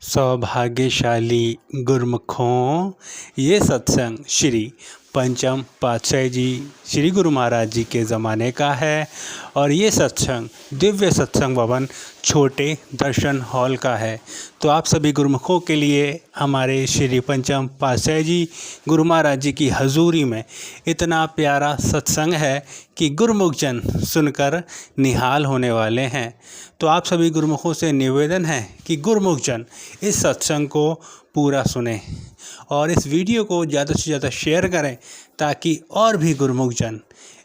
सौभाग्यशाली गुरमुखों, ये सत्संग श्री पंचम पातशाही जी श्री गुरु महाराज जी के ज़माने का है और ये सत्संग दिव्य सत्संग भवन छोटे दर्शन हॉल का है। तो आप सभी गुरुमुखों के लिए हमारे श्री पंचम पातशाही जी गुरु महाराज जी की हजूरी में इतना प्यारा सत्संग है कि गुरुमुख जन सुनकर निहाल होने वाले हैं। तो आप सभी गुरुमुखों से निवेदन है कि गुरुमुख जन इस सत्संग को पूरा सुने और इस वीडियो को ज़्यादा से ज़्यादा शेयर करें ताकि और भी गुरुमुख जन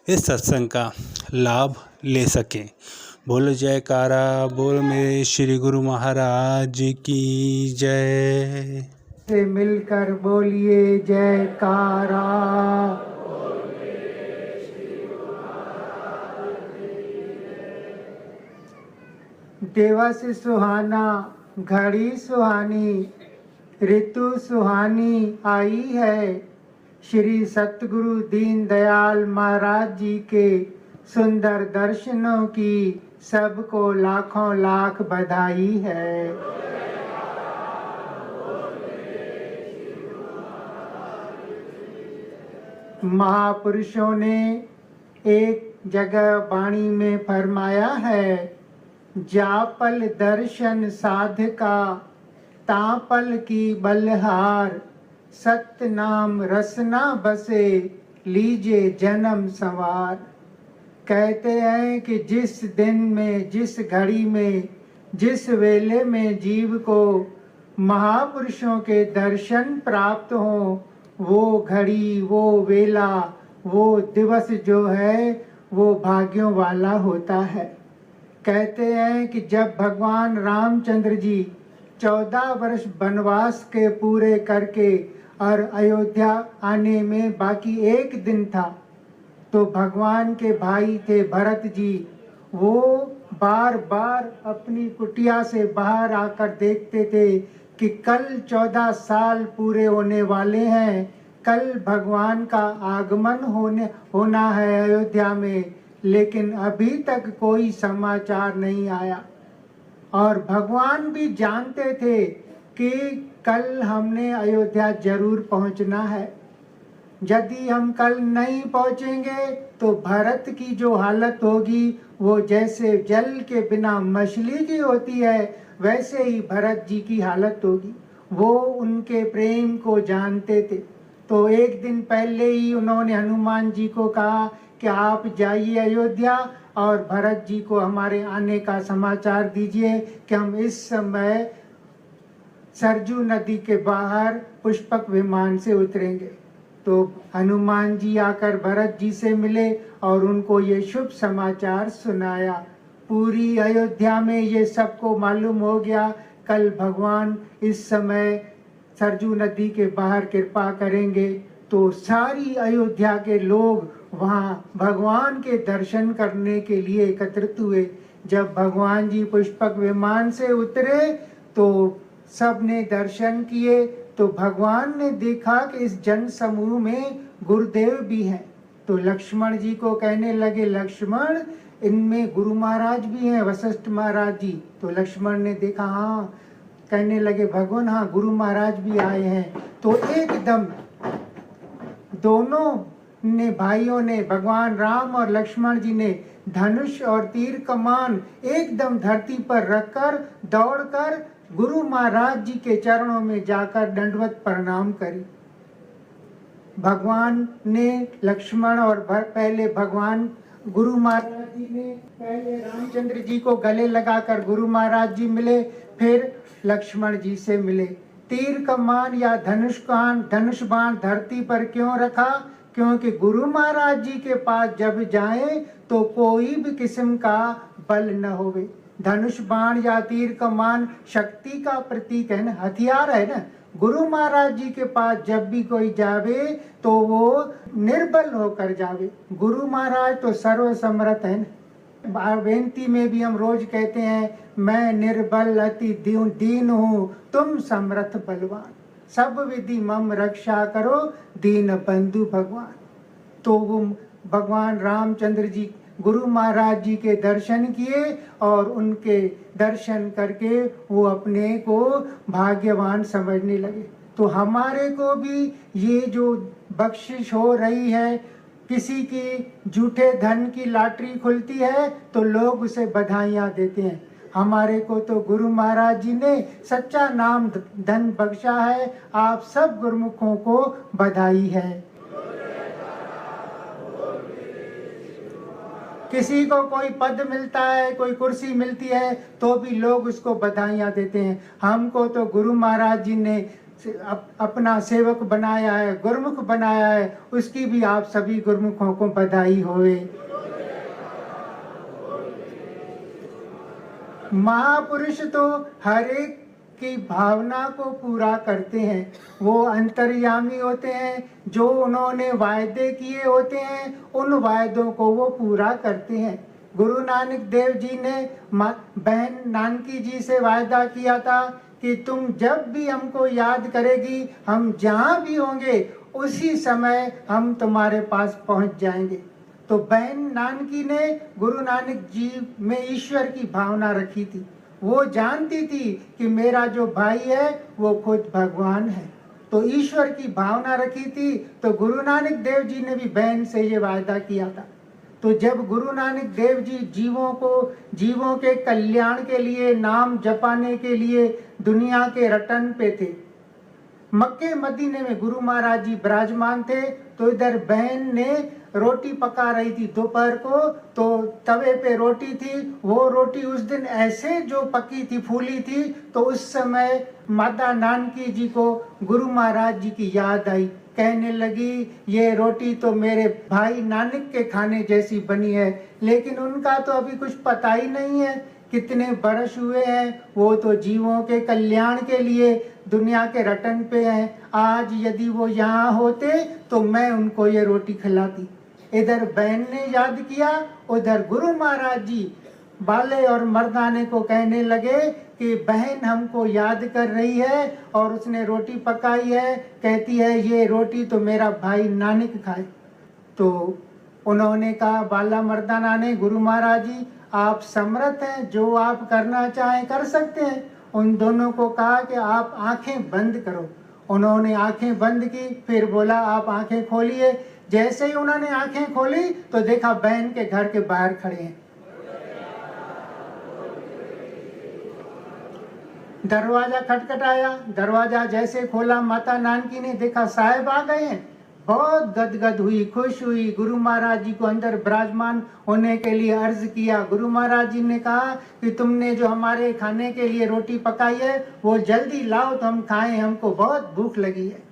इस सत्संग का लाभ ले सकें। बोलो जयकारा, बोल मेरे श्री गुरु महाराज की जय। से मिलकर बोलिए जयकारा। दिवस सुहाना, घड़ी सुहानी, ऋतु सुहानी आई है। श्री सतगुरु दीन दयाल महाराज जी के सुंदर दर्शनों की सबको लाखों लाख बधाई है। महापुरुषों ने एक जगह वाणी में फरमाया है, जापल दर्शन साधका तापल की बलहार, सत्य नाम रसना बसे लीजे जन्म संवार। कहते हैं कि जिस दिन में, जिस घड़ी में, जिस वेले में जीव को महापुरुषों के दर्शन प्राप्त हों, वो घड़ी, वो वेला, वो दिवस जो है वो भाग्यों वाला होता है। कहते हैं कि जब भगवान रामचंद्र जी 14 वर्ष वनवास के पूरे करके और अयोध्या आने में बाकी एक दिन था, तो भगवान के भाई थे भरत जी, वो बार बार अपनी कुटिया से बाहर आकर देखते थे कि कल 14 साल पूरे होने वाले हैं, कल भगवान का आगमन होना है अयोध्या में, लेकिन अभी तक कोई समाचार नहीं आया। और भगवान भी जानते थे कि कल हमने अयोध्या जरूर पहुंचना है। यदि हम कल नहीं पहुंचेंगे तो भरत की जो हालत होगी वो जैसे जल के बिना मछली की होती है, वैसे ही भरत जी की हालत होगी। वो उनके प्रेम को जानते थे, तो एक दिन पहले ही उन्होंने हनुमान जी को कहा कि आप जाइए अयोध्या और भरत जी को हमारे आने का समाचार दीजिए कि हम इस समय सरजू नदी के बाहर पुष्पक विमान से उतरेंगे। तो हनुमान जी आकर भरत जी से मिले और उनको ये शुभ समाचार सुनाया। पूरी अयोध्या में ये सबको मालूम हो गया कल भगवान इस समय सरजू नदी के बाहर कृपा करेंगे। तो सारी अयोध्या के लोग वहाँ भगवान के दर्शन करने के लिए एकत्रित हुए। जब भगवान जी पुष्पक विमान से उतरे तो सबने दर्शन किए, तो भगवान ने देखा कि इस जन समूह में गुरुदेव भी हैं। तो लक्ष्मण जी को कहने लगे, लक्ष्मण इनमें गुरु महाराज भी हैं, वशिष्ठ महाराज जी। तो लक्ष्मण ने देखा, हाँ, कहने लगे भगवान हाँ गुरु महाराज भी आए हैं। तो एकदम दोनों ने भाइयों ने, भगवान राम और लक्ष्मण जी ने धनुष और तीर कमान एकदम धरती पर रखकर दौड़कर गुरु महाराज जी के चरणों में जाकर दंडवत प्रणाम करी। भगवान ने लक्ष्मण और पहले भगवान गुरु महाराज जी ने पहले रामचंद्र जी को गले लगाकर गुरु महाराज जी मिले, फिर लक्ष्मण जी से मिले। तीर कमान या धनुष बाण धरती पर क्यों रखा? क्योंकि गुरु महाराज जी के पास जब जाएं तो कोई भी किस्म का बल न होवे। धनुष बाण या तीर कमान शक्ति का प्रतीक है ना, हथियार है ना। गुरु महाराज जी के पास जब भी कोई जावे तो वो निर्बल होकर जावे। गुरु महाराज तो सर्व समर्थ है ना। बेनती में भी हम रोज कहते हैं, मैं निर्बल अति दीन हूँ, तुम समर्थ बलवान, सब विधि मम रक्षा करो, दीन बंधु भगवान। तो वो भगवान रामचंद्र जी गुरु महाराज जी के दर्शन किए और उनके दर्शन करके वो अपने को भाग्यवान समझने लगे। तो हमारे को भी ये जो बख्शिश हो रही है, किसी की झूठे धन की लॉटरी खुलती है तो लोग उसे बधाइयाँ देते हैं। हमारे को तो गुरु महाराज जी ने सच्चा नाम धन बख्शा है। आप सब गुरुमुखों को बधाई है। किसी को कोई पद मिलता है, कोई कुर्सी मिलती है तो भी लोग उसको बधाइयाँ देते हैं। हमको तो गुरु महाराज जी ने अपना सेवक बनाया है, गुरुमुख बनाया है, उसकी भी आप सभी गुरुमुखों को बधाई होवे। महापुरुष तो हर एक की भावना को पूरा करते हैं। वो अंतर्यामी होते हैं। जो उन्होंने वायदे किए होते हैं उन वायदों को वो पूरा करते हैं। गुरु नानक देव जी ने बहन नानकी जी से वायदा किया था कि तुम जब भी हमको याद करेगी, हम जहाँ भी होंगे उसी समय हम तुम्हारे पास पहुँच जाएंगे। तो बहन नानकी ने गुरु नानक जी में ईश्वर की भावना रखी थी। वो जानती थी कि मेरा जो भाई है वो खुद भगवान है, तो ईश्वर की भावना रखी थी। तो गुरु नानक देव जी ने भी बहन से ये वायदा किया था। तो जब गुरु नानक देव जी जीवों के कल्याण के लिए, नाम जपाने के लिए दुनिया के रटन पे थे, मक्के मदीने में गुरु महाराज जी विराजमान थे। तो इधर बहन ने रोटी पका रही थी दोपहर को, तो तवे पे रोटी थी। वो रोटी उस दिन ऐसे जो पकी थी, फूली थी, तो उस समय माता नानकी जी को गुरु महाराज जी की याद आई। कहने लगी ये रोटी तो मेरे भाई नानक के खाने जैसी बनी है। लेकिन उनका तो अभी कुछ पता ही नहीं है कितने बरस हुए हैं। वो तो जीवों के कल्याण के लिए दुनिया के रटन पे हैं। आज यदि वो यहाँ होते तो मैं उनको ये रोटी खिलाती। इधर बहन ने याद किया, उधर गुरु महाराज जी बाले और मर्दाने को कहने लगे कि बहन हमको याद कर रही है और उसने रोटी पकाई है, कहती है ये रोटी तो मेरा भाई नानक खाए। तो उन्होंने कहा, बाला मर्दाना ने, गुरु महाराज जी आप समर्थ हैं, जो आप करना चाहें कर सकते हैं। उन दोनों को कहा कि आप आंखें बंद करो। उन्होंने आंखें बंद की, फिर बोला आप आंखें खोलिए। जैसे ही उन्होंने आंखें खोली तो देखा बहन के घर के बाहर खड़े हैं। दरवाजा खटखटाया, दरवाजा जैसे खोला, माता नानकी ने देखा साहब आ गए हैं। बहुत गदगद हुई, खुश हुई। गुरु महाराज जी को अंदर विराजमान होने के लिए अर्ज किया। गुरु महाराज जी ने कहा कि तुमने जो हमारे खाने के लिए रोटी पकाई है वो जल्दी लाओ तो हम खाएं, हमको बहुत भूख लगी है।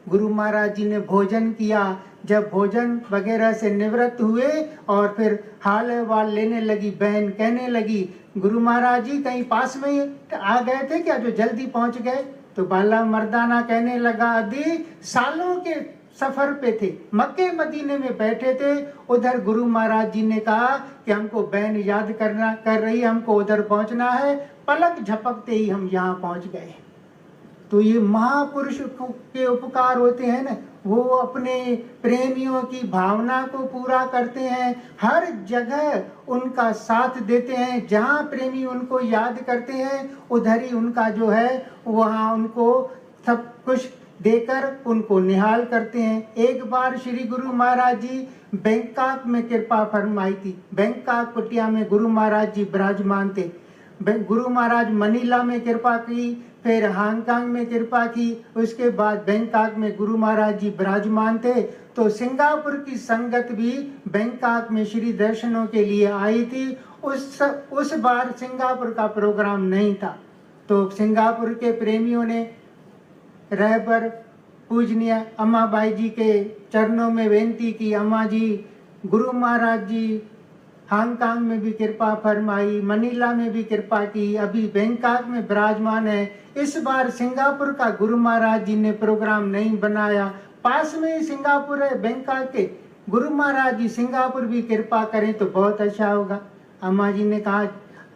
गुरु महाराज जी ने भोजन किया। जब भोजन वगैरह से निवृत्त हुए और फिर हाल अहवाल लेने लगी बहन, कहने लगी गुरु महाराज जी कहीं पास में ही आ गए थे क्या जो जल्दी पहुंच गए? तो बाला मर्दाना कहने लगा, अदी सालों के सफर पे थे, मक्के मदीने में बैठे थे। उधर गुरु महाराज जी ने कहा कि हमको बहन याद कर रही है, हमको उधर पहुंचना है। पलक झपकते ही हम यहाँ पहुंच गए। तो ये महापुरुष के उपकार होते हैं ना, वो अपने प्रेमियों की भावना को पूरा करते हैं। हर जगह उनका साथ देते हैं। जहाँ प्रेमी उनको याद करते हैं उधर ही उनका जो है वहाँ उनको सब कुछ देकर उनको निहाल करते हैं। एक बार श्री गुरु महाराज जी बैंकॉक में कृपा फरमाई थी। बैंकॉक कुटिया में गुरु महाराज जी विराजमान थे। गुरु महाराज मनीला में कृपा की, फिर हांगकांग में कृपा की, उसके बाद बैंकॉक में गुरु महाराज जी विराजमान थे। तो सिंगापुर की संगत भी बैंकॉक में श्री दर्शनों के लिए आई थी। उस बार सिंगापुर का प्रोग्राम नहीं था। तो सिंगापुर के प्रेमियों ने रहबर पूजनीय अम्मा बाई जी के चरणों में विनती की, अम्मा जी गुरु महाराज जी हांगकांग में भी कृपा फरमाई, मनीला में भी कृपा की, अभी बैंकॉक में विराजमान है। इस बार सिंगापुर का गुरु महाराज जी ने प्रोग्राम नहीं बनाया। पास में ही सिंगापुर है बैंकॉक के। गुरु महाराज जी सिंगापुर भी कृपा करें तो बहुत अच्छा होगा। अम्मा जी ने कहा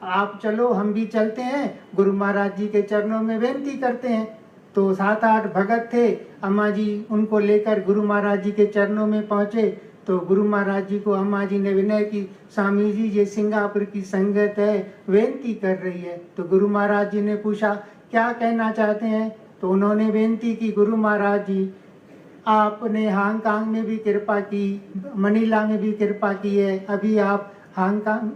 आप चलो, हम भी चलते हैं, गुरु महाराज जी के चरणों में विनती करते हैं। तो 7-8 भगत थे। अम्मा जी उनको लेकर गुरु महाराज जी के चरणों में पहुंचे। तो गुरु महाराज जी को अम्मा जी ने विनय की, स्वामी जी ये सिंगापुर की संगत है, बेनती कर रही है। तो गुरु महाराज जी ने पूछा क्या कहना चाहते हैं। तो उन्होंने बेनती की, गुरु महाराज जी आपने हांगकांग में भी कृपा की, मनीला में भी कृपा की है, अभी आप हांगकांग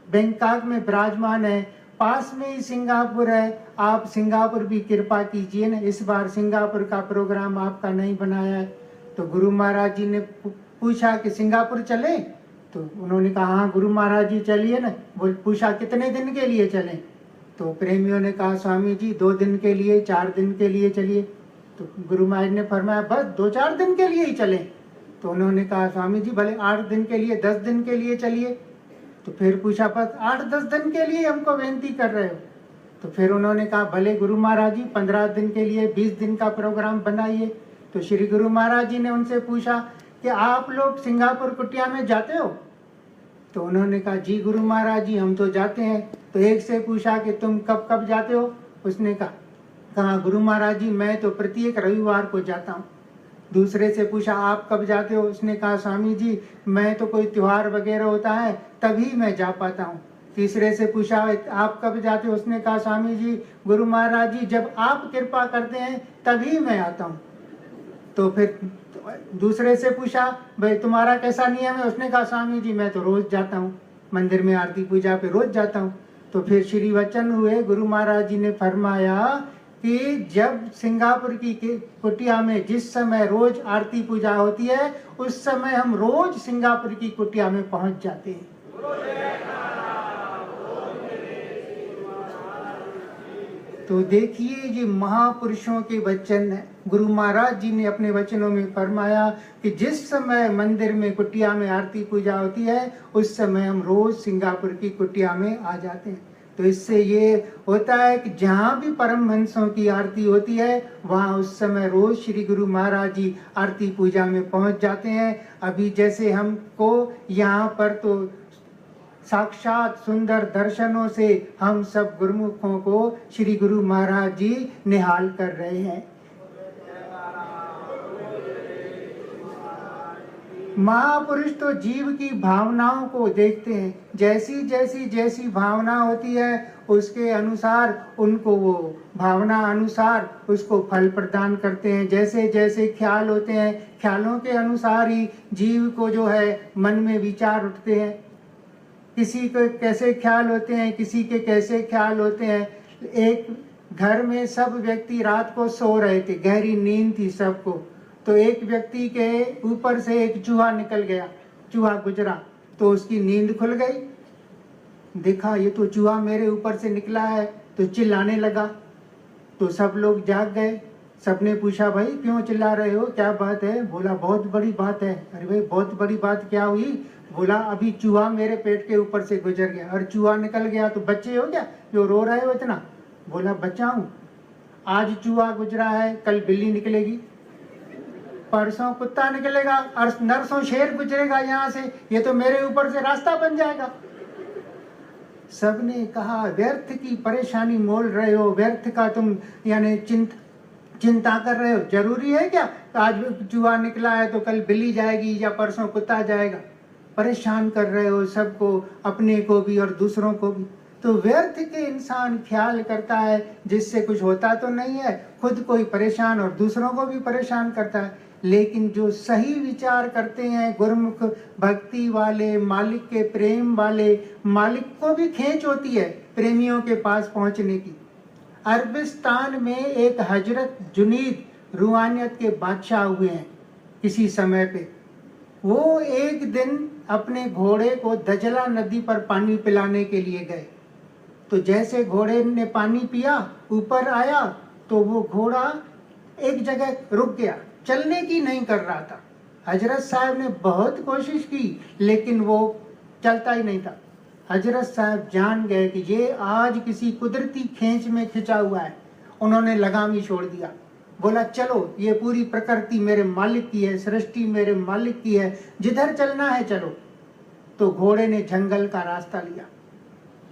बैंकॉक में विराजमान है, पास में ही सिंगापुर है, आप सिंगापुर भी कृपा कीजिए ना, इस बार सिंगापुर का प्रोग्राम आपका नहीं बनाया है। तो गुरु महाराज जी ने पूछा कि सिंगापुर चले। तो उन्होंने कहा हाँ गुरु महाराज जी चलिए ना। पूछा कितने दिन के लिए चलें। तो प्रेमियों ने कहा स्वामी जी 2 दिन के लिए, 4 दिन के लिए चलिए। तो गुरु महाराज ने फरमाया बस 2-4 दिन के लिए ही चलें। तो उन्होंने कहा स्वामी जी भले 8 दिन के लिए, 10 दिन के लिए चलिए। तो फिर पूछा बस 8-10 दिन के लिए हमको बेनती कर रहे हो। तो फिर उन्होंने कहा भले गुरु महाराज जी 15 दिन के लिए, 20 दिन का प्रोग्राम बनाइए। तो श्री गुरु महाराज जी ने उनसे पूछा कि आप लोग सिंगापुर कुटिया में जाते हो। तो उन्होंने कहा जी गुरु महाराज जी हम तो जाते हैं। तो एक से पूछा कि तुम कब कब जाते हो। उसने कहा गुरु महाराज जी मैं तो प्रत्येक रविवार को जाता हूँ। दूसरे से पूछा आप कब जाते हो। उसने कहा स्वामी जी मैं तो कोई त्योहार वगैरह होता है तभी मैं जा पाता हूँ। तीसरे से पूछा आप कब जाते हो। उसने कहा स्वामी जी गुरु महाराज जी जब आप कृपा करते हैं तभी मैं आता हूँ। तो फिर दूसरे से पूछा भाई तुम्हारा कैसा नियम है। उसने कहा स्वामी जी मैं तो रोज जाता हूँ, मंदिर में आरती पूजा पे रोज जाता हूँ। तो फिर श्री वचन हुए, गुरु महाराज जी ने फरमाया कि जब सिंगापुर की कुटिया में जिस समय रोज आरती पूजा होती है उस समय हम रोज सिंगापुर की कुटिया में पहुंच जाते हैं। तो देखिए ये महापुरुषों के वचन है। गुरु महाराज जी ने अपने वचनों में फरमाया कि जिस समय मंदिर में कुटिया में आरती पूजा होती है उस समय हम रोज सिंगापुर की कुटिया में आ जाते हैं। तो इससे ये होता है कि जहाँ भी परमहंसों की आरती होती है वहाँ उस समय रोज श्री गुरु महाराज जी आरती पूजा में पहुँच जाते हैं। अभी जैसे हमको यहाँ पर तो साक्षात सुंदर दर्शनों से हम सब गुरुमुखों को श्री गुरु महाराज जी निहाल कर रहे हैं। महापुरुष तो जीव की भावनाओं को देखते हैं, जैसी भावना होती है उसके अनुसार उनको वो भावना अनुसार उसको फल प्रदान करते हैं। जैसे जैसे ख्याल होते हैं ख्यालों के अनुसार ही जीव को जो है मन में विचार उठते हैं। किसी के कैसे ख्याल होते हैं, किसी के कैसे ख्याल होते हैं। एक घर में सब व्यक्ति रात को सो रहे थे, गहरी नींद थी सबको। तो एक व्यक्ति के ऊपर से एक चूहा निकल गया, चूहा गुजरा तो उसकी नींद खुल गई। देखा ये तो चूहा मेरे ऊपर से निकला है, तो चिल्लाने लगा। तो सब लोग जाग गए। सबने पूछा भाई क्यों चिल्ला रहे हो, क्या बात है। बोला बहुत बड़ी बात है। अरे भाई बहुत बड़ी बात क्या हुई। बोला अभी चूहा मेरे पेट के ऊपर से गुजर गया। और चूहा निकल गया तो बच्चे हो क्या जो रो रहे हो इतना। बोला बच्चा हूँ। आज चूहा गुजरा है, कल बिल्ली निकलेगी, परसों कुत्ता निकलेगा और नरसों शेर गुजरेगा यहाँ से। ये तो मेरे ऊपर से रास्ता बन जाएगा। सबने कहा व्यर्थ की परेशानी मोल रहे हो, व्यर्थ का तुम यानी चिंता कर रहे हो। जरूरी है क्या आज चूहा निकला है तो कल बिल्ली जाएगी या परसों कुत्ता जाएगा। परेशान कर रहे हो सबको, अपने को भी और दूसरों को भी। तो व्यर्थ के इंसान ख्याल करता है जिससे कुछ होता तो नहीं है, खुद को ही परेशान और दूसरों को भी परेशान करता है। लेकिन जो सही विचार करते हैं, गुरुमुख भक्ति वाले, मालिक के प्रेम वाले, मालिक को भी खींच होती है प्रेमियों के पास पहुंचने की। अरबिस्तान में एक हजरत जुनीद रूहानियत के बादशाह हुए हैं किसी समय पे। वो एक दिन अपने घोड़े को दजला नदी पर पानी पिलाने के लिए गए। तो जैसे घोड़े ने पानी पिया, ऊपर आया, तो वो घोड़ा एक जगह रुक गया, चलने की नहीं कर रहा था। हजरत साहब ने बहुत कोशिश की लेकिन वो चलता ही नहीं था। हजरत साहब जान गए कि ये आज किसी कुदरती खींच में खिंचा हुआ है। उन्होंने लगाम ही छोड़ दिया। बोला चलो ये पूरी प्रकृति मेरे मालिक की है, सृष्टि मेरे मालिक की है, जिधर चलना है चलो। तो घोड़े ने जंगल का रास्ता लिया।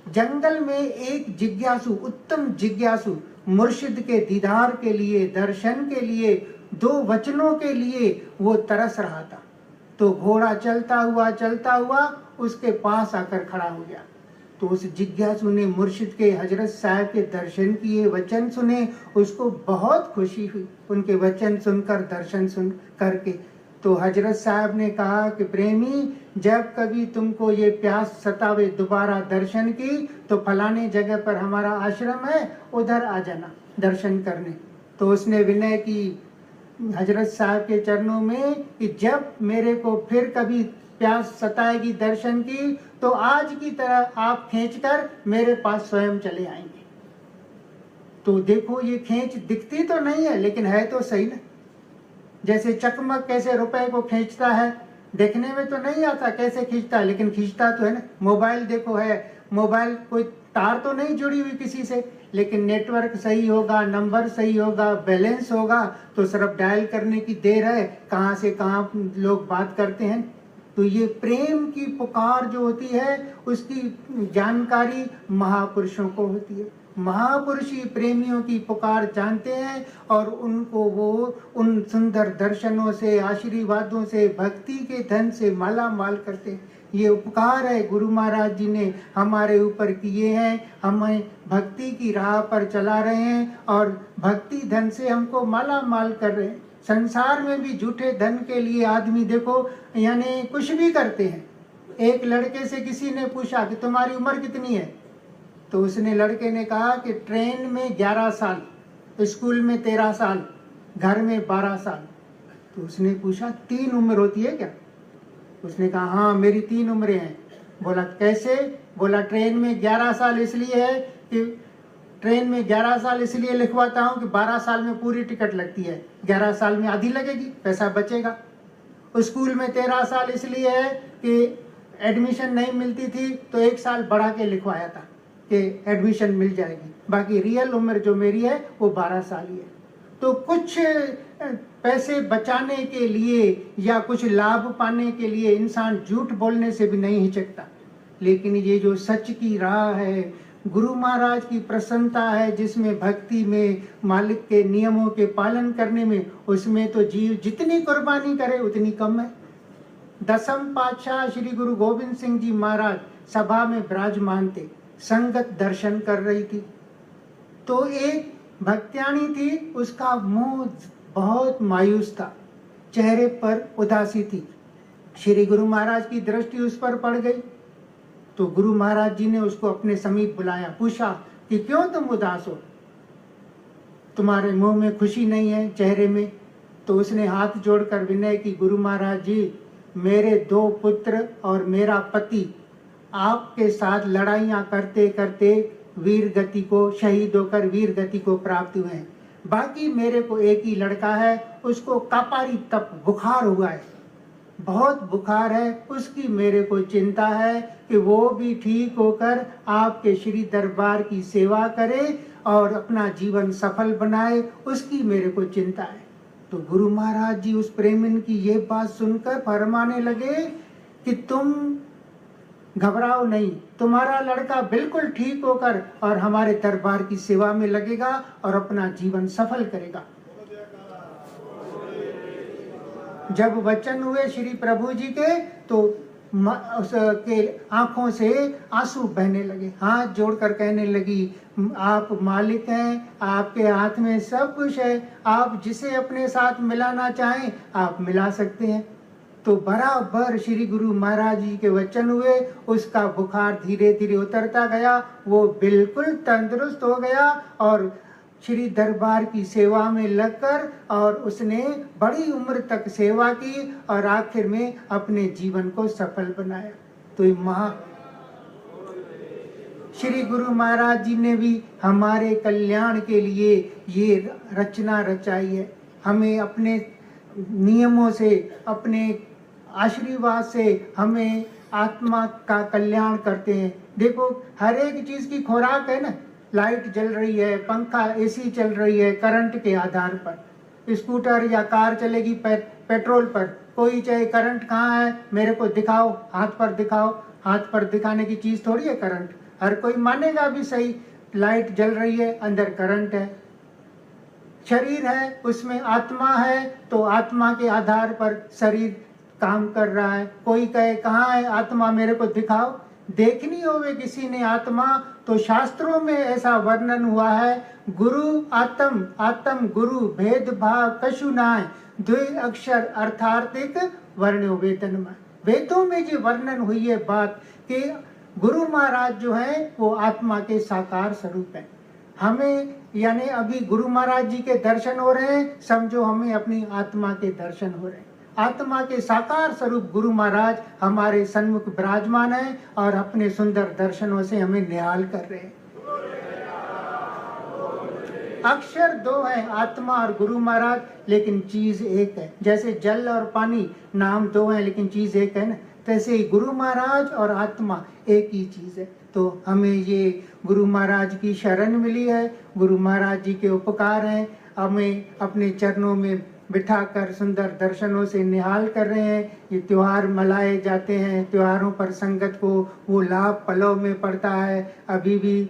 जंगल में एक जिज्ञासु, उत्तम जिज्ञासु, मुर्शिद के दीदार के लिए, दर्शन के लिए, 2 वचनों के लिए वो तरस रहा था। तो घोड़ा चलता हुआ उसके पास आकर खड़ा हो गया। तो उस जिज्ञासु ने मुर्शिद के हजरत साहब के दर्शन किए, वचन सुने, उसको बहुत खुशी हुई उनके वचन सुनकर, दर्शन सुन करके। तो हजरत साहब ने कहा कि प्रेमी, जब कभी तुमको ये प्यास सतावे दोबारा दर्शन की तो फलाने जगह पर हमारा आश्रम है, उधर आ जाना दर्शन करने। तो उसने विनय की हजरत साहब के चरणों में कि जब मेरे को फिर कभी प्यास सताएगी दर्शन की तो आज की तरह आप खींचकर मेरे पास स्वयं चले आएंगे। तो देखो ये खींच दिखती तो नहीं है लेकिन है तो सही ना। जैसे चकमक कैसे रुपए को खींचता है, देखने में तो नहीं आता कैसे खींचता है, लेकिन खींचता तो है ना। मोबाइल देखो है, मोबाइल कोई तार तो नहीं जुड़ी हुई किसी से, लेकिन नेटवर्क सही होगा, नंबर सही होगा, बैलेंस होगा तो सिर्फ डायल करने की देर है, कहाँ से कहाँ लोग बात करते हैं। तो ये प्रेम की पुकार जो होती है उसकी जानकारी महापुरुषों को होती है। महापुरुष ही प्रेमियों की पुकार जानते हैं और उनको वो उन सुंदर दर्शनों से, आशीर्वादों से, भक्ति के धन से माला माल करते हैं। ये उपकार है गुरु महाराज जी ने हमारे ऊपर किए हैं, हमें भक्ति की राह पर चला रहे हैं और भक्ति धन से हमको माला माल कर रहे हैं। संसार में भी झूठे धन के लिए आदमी देखो यानी कुछ भी करते हैं। एक लड़के से किसी ने पूछा कि तुम्हारी उम्र कितनी है, तो उसने, लड़के ने कहा कि ट्रेन में 11 साल, स्कूल में 13 साल, घर में 12 साल। तो उसने पूछा 3 उम्र होती है क्या? उसने कहा हाँ मेरी 3 उम्रें हैं। बोला कैसे? बोला ट्रेन में 11 साल इसलिए है कि ट्रेन में 11 साल इसलिए लिखवाता हूँ कि 12 साल में पूरी टिकट लगती है, 11 साल में आधी लगेगी, पैसा बचेगा। स्कूल में 13 साल इसलिए है कि एडमिशन नहीं मिलती थी तो 1 साल बढ़ा के लिखवाया था कि एडमिशन मिल जाएगी, बाकी रियल उम्र जो मेरी है वो 12 साल ही है। तो कुछ पैसे बचाने के लिए या कुछ लाभ पाने के लिए इंसान झूठ बोलने से भी नहीं हिचकता, लेकिन ये जो सच की राह है, गुरु महाराज की प्रसन्नता है जिसमें भक्ति में, मालिक के नियमों के पालन करने में, उसमें तो जीव जितनी कुर्बानी करे उतनी कम है। 10वें पातशाह श्री गुरु गोविंद सिंह जी महाराज सभा में विराजमान थे, संगत दर्शन कर रही थी। तो एक भक्त्याणी थी, उसका मुंह बहुत मायूस था, चेहरे पर उदासी थी। श्री गुरु महाराज की दृष्टि उस पर पड़ गई तो गुरु महाराज जी ने उसको अपने समीप बुलाया, पूछा कि क्यों तुम उदास हो, तुम्हारे मुंह में खुशी नहीं है चेहरे में? तो उसने हाथ जोड़कर विनय की, गुरु महाराज जी मेरे 2 पुत्र और मेरा पति आपके साथ लड़ाइयाँ करते करते वीर गति को, शहीद होकर वीर गति को प्राप्त हुए हैं। बाकी मेरे को एक ही लड़का है, उसको कापारी तप बुखार हुआ है, बहुत बुखार है, उसकी मेरे को चिंता है कि वो भी ठीक होकर आपके श्री दरबार की सेवा करे और अपना जीवन सफल बनाए, उसकी मेरे को चिंता है। तो गुरु महाराज जी उस प्रेमिन की ये बात सुनकर फरमाने लगे कि तुम घबराओ नहीं, तुम्हारा लड़का बिल्कुल ठीक होकर और हमारे दरबार की सेवा में लगेगा और अपना जीवन सफल करेगा। जब वचन हुए श्री प्रभु जी के तो उसके आंखों से आंसू बहने लगे, हाथ जोड़कर कहने लगी, आप मालिक हैं, आपके हाथ में सब कुछ है, आप जिसे अपने साथ मिलाना चाहें आप मिला सकते हैं। तो बराबर श्री गुरु महाराज जी के वचन हुए, उसका बुखार धीरे धीरे उतरता गया, वो बिल्कुल तंदुरुस्त हो गया और श्री दरबार की सेवा में लगकर और उसने बड़ी उम्र तक सेवा की और आखिर में अपने जीवन को सफल बनाया। तो श्री गुरु महाराज जी ने भी हमारे कल्याण के लिए ये रचना रचाई है। हमें अपने नियमों से, अपने आशीर्वाद से हमें आत्मा का कल्याण करते हैं। देखो हर एक चीज की खुराक है ना, लाइट जल रही है, पंखा एसी चल रही है करंट के आधार पर, स्कूटर या कार चलेगी पेट्रोल पर, कोई चाहे करंट कहाँ है मेरे को दिखाओ, हाथ पर दिखाओ, हाथ पर दिखाने की चीज थोड़ी है करंट, हर कोई मानेगा भी सही, लाइट जल रही है अंदर करंट है। शरीर है उसमें आत्मा है तो आत्मा के आधार पर शरीर काम कर रहा है। कोई कहे कहाँ है आत्मा, मेरे को दिखाओ। देखनी होवे किसी ने आत्मा तो शास्त्रों में ऐसा वर्णन हुआ है, गुरु आत्म आत्म गुरु भेदभाव कछु नाय, द्वि अक्षर अर्थार्थिक वर्ण वेदनमय। वेदों में जो वर्णन हुई है बात कि गुरु महाराज जो है वो आत्मा के साकार स्वरूप है। हमें यानी अभी गुरु महाराज जी के दर्शन हो रहे हैं, समझो हमें अपनी आत्मा के दर्शन हो रहे हैं। आत्मा के साकार स्वरूप गुरु महाराज हमारे सन्मुख विराजमान है और अपने सुंदर दर्शनों से हमें निहाल कर रहे हैं। अक्षर दो है, आत्मा और गुरु महाराज, लेकिन चीज एक है। जैसे जल और पानी नाम दो है लेकिन चीज एक है ना, तैसे ही गुरु महाराज और आत्मा एक ही चीज है। तो हमें ये गुरु महाराज की शरण मिली है, गुरु महाराज जी के उपकार हैं, हमें अपने चरणों में बिठाकर सुंदर दर्शनों से निहाल कर रहे हैं। ये त्योहार मनाए जाते हैं, त्योहारों पर संगत को वो लाभ पलों में पड़ता है। अभी भी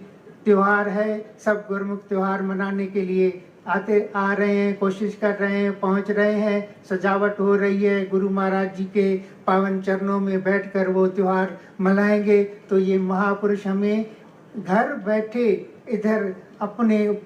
त्योहार है, सब गुरुमुख त्योहार मनाने के लिए आ रहे हैं, कोशिश कर रहे हैं, पहुंच रहे हैं, सजावट हो रही है। गुरु महाराज जी के पावन चरणों में बैठकर वो त्योहार मनाएंगे। तो ये महापुरुष हमें घर बैठे इधर अपने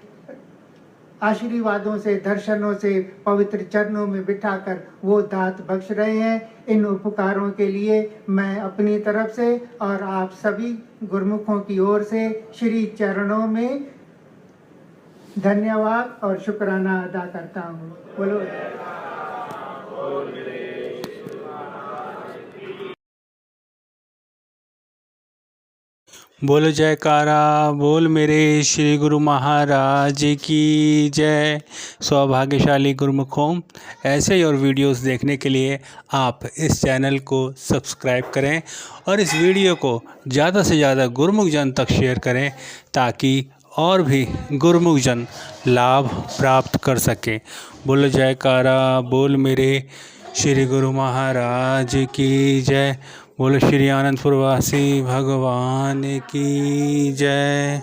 आशीर्वादों से, दर्शनों से, पवित्र चरणों में बिठाकर वो दात बख्श रहे हैं। इन उपकारों के लिए मैं अपनी तरफ से और आप सभी गुरुमुखों की ओर से श्री चरणों में धन्यवाद और शुक्राना अदा करता हूँ। बोलो बोलो जयकारा, बोल मेरे श्री गुरु महाराज की जय। सौभाग्यशाली गुरुमुखों, ऐसे ही और वीडियोस देखने के लिए आप इस चैनल को सब्सक्राइब करें और इस वीडियो को ज़्यादा से ज़्यादा गुरुमुख जन तक शेयर करें ताकि और भी गुरुमुख जन लाभ प्राप्त कर सकें। बोलो जयकारा, बोल मेरे श्री गुरु महाराज की जय। बोलो श्री आनंदपुर वासी भगवान की जय।